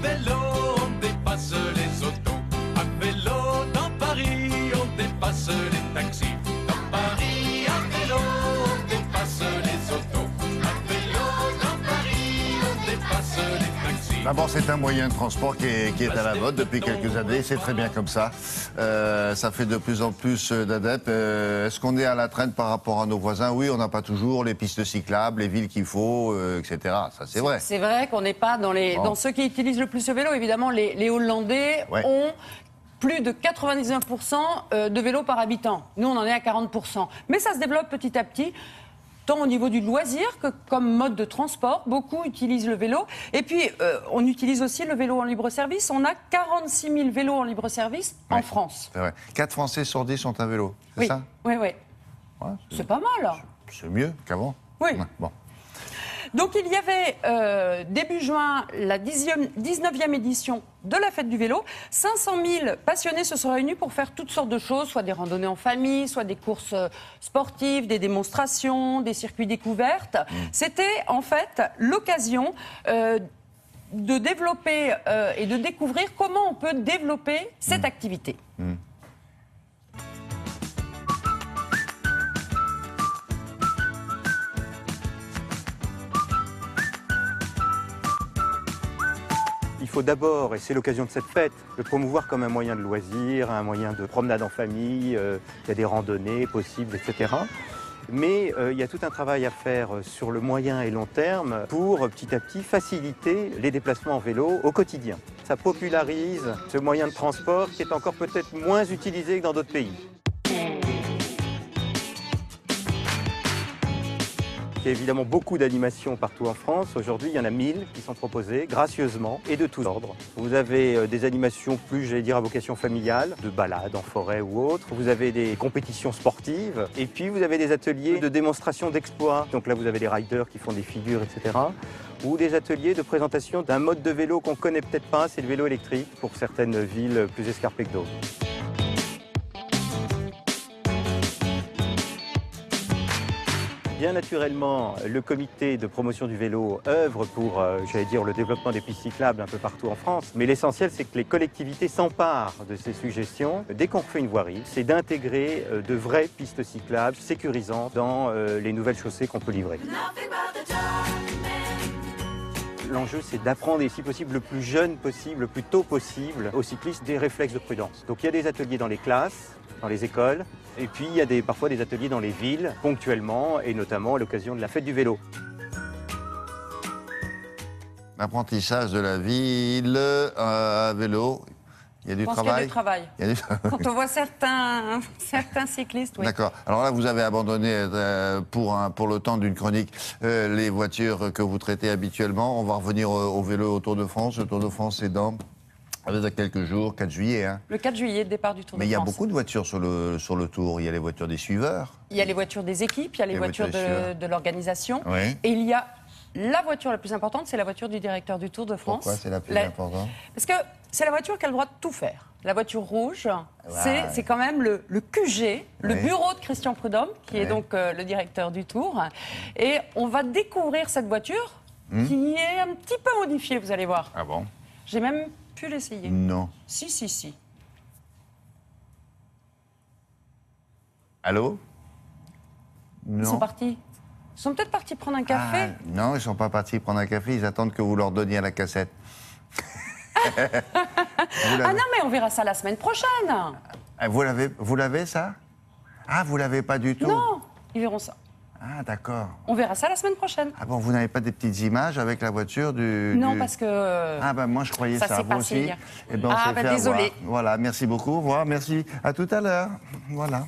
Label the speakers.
Speaker 1: Vélo, on dépasse les autos. À vélo, dans Paris, on dépasse les taxis. Dans Paris, à vélo, on dépasse les autos. À vélo, dans Paris, on dépasse les taxis.
Speaker 2: D'abord, c'est un moyen de transport qui est à la mode depuis quelques années. C'est très bien comme ça. Ça fait de plus en plus d'adeptes. Est-ce qu'on est à la traîne par rapport à nos voisins? Oui, on n'a pas toujours les pistes cyclables, les villes qu'il faut, etc. Ça, c'est vrai.
Speaker 3: C'est vrai qu'on n'est pas dans ceux qui utilisent le plus le vélo. Évidemment, les Hollandais ont plus de 99% de vélos par habitant. Nous, on en est à 40%. Mais ça se développe petit à petit. Tant au niveau du loisir que comme mode de transport, beaucoup utilisent le vélo. Et puis, on utilise aussi le vélo en libre-service. On a 46 000 vélos en libre-service en France.
Speaker 2: C'est vrai. 4 Français sur 10 ont un vélo, c'est ça?
Speaker 3: Oui.
Speaker 2: Ouais,
Speaker 3: c'est pas mal.
Speaker 2: C'est mieux qu'avant.
Speaker 3: Oui.
Speaker 2: Ouais, bon.
Speaker 3: Donc, il y avait début juin la 19e édition de la Fête du vélo. 500 000 passionnés se sont réunis pour faire toutes sortes de choses, soit des randonnées en famille, soit des courses sportives, des démonstrations, des circuits découvertes. C'était en fait l'occasion de développer et de découvrir comment on peut développer cette activité.
Speaker 4: Il faut d'abord, et c'est l'occasion de cette fête, le promouvoir comme un moyen de loisir, un moyen de promenade en famille, il y a des randonnées possibles, etc. Mais il y a tout un travail à faire sur le moyen et long terme pour petit à petit faciliter les déplacements en vélo au quotidien. Ça popularise ce moyen de transport qui est encore peut-être moins utilisé que dans d'autres pays. Il y a évidemment beaucoup d'animations partout en France. Aujourd'hui, il y en a 1000 qui sont proposées gracieusement et de tous ordres. Vous avez des animations plus, j'allais dire, à vocation familiale, de balades en forêt ou autre. Vous avez des compétitions sportives. Et puis, vous avez des ateliers de démonstration d'exploits. Donc là, vous avez des riders qui font des figures, etc. Ou des ateliers de présentation d'un mode de vélo qu'on ne connaît peut-être pas, c'est le vélo électrique pour certaines villes plus escarpées que d'autres. Bien naturellement, le comité de promotion du vélo œuvre pour, j'allais dire, le développement des pistes cyclables un peu partout en France. Mais l'essentiel, c'est que les collectivités s'emparent de ces suggestions. Dès qu'on refait une voirie, c'est d'intégrer de vraies pistes cyclables sécurisantes dans les nouvelles chaussées qu'on peut livrer. L'enjeu, c'est d'apprendre, et si possible, le plus jeune possible, le plus tôt possible, aux cyclistes des réflexes de prudence. Donc il y a des ateliers dans les classes, dans les écoles, et puis il y a parfois des ateliers dans les villes, ponctuellement, et notamment à l'occasion de la fête du vélo.
Speaker 2: L'apprentissage de la ville à vélo. Il y a du travail.
Speaker 3: Il y a du travail. Quand on voit certains cyclistes, oui.
Speaker 2: D'accord. Alors là, vous avez abandonné pour le temps d'une chronique les voitures que vous traitez habituellement. On va revenir au vélo au Tour de France. Le Tour de France, c'est dans quelques jours, 4 juillet. Hein.
Speaker 3: Le 4 juillet, départ du Tour de France.
Speaker 2: Mais il y a beaucoup de voitures sur le Tour. Il y a les voitures des suiveurs.
Speaker 3: Il y a les voitures des équipes, il y a les voitures de l'organisation.
Speaker 2: Oui.
Speaker 3: Et il y a la voiture la plus importante, c'est la voiture du directeur du Tour de France.
Speaker 2: Pourquoi c'est la plus importante?
Speaker 3: Parce que c'est la voiture qui a le droit de tout faire. La voiture rouge, c'est quand même le QG, le bureau de Christian Prudhomme, qui est donc le directeur du Tour. Et on va découvrir cette voiture qui est un petit peu modifiée, vous allez voir.
Speaker 2: Ah bon?
Speaker 3: J'ai même pu l'essayer.
Speaker 2: Non.
Speaker 3: Si.
Speaker 2: Allô? Non.
Speaker 3: Ils sont partis. Ils sont peut-être partis prendre un café.
Speaker 2: Ah, non, ils ne sont pas partis prendre un café, ils attendent que vous leur donniez la cassette.
Speaker 3: Ah non, mais on verra ça la semaine prochaine.
Speaker 2: Vous l'avez, ça? Ah, vous l'avez pas du tout?
Speaker 3: Non, ils verront ça.
Speaker 2: Ah, d'accord.
Speaker 3: On verra ça la semaine prochaine.
Speaker 2: Ah bon, vous n'avez pas des petites images avec la voiture
Speaker 3: Non, parce que...
Speaker 2: Ah ben moi, je croyais ça.
Speaker 3: s'est
Speaker 2: Vous
Speaker 3: passé
Speaker 2: aussi?
Speaker 3: hier.
Speaker 2: Eh ben, on s'est fait
Speaker 3: désolé.
Speaker 2: avoir. Voilà, merci beaucoup. Au revoir, merci. À tout à l'heure. Voilà.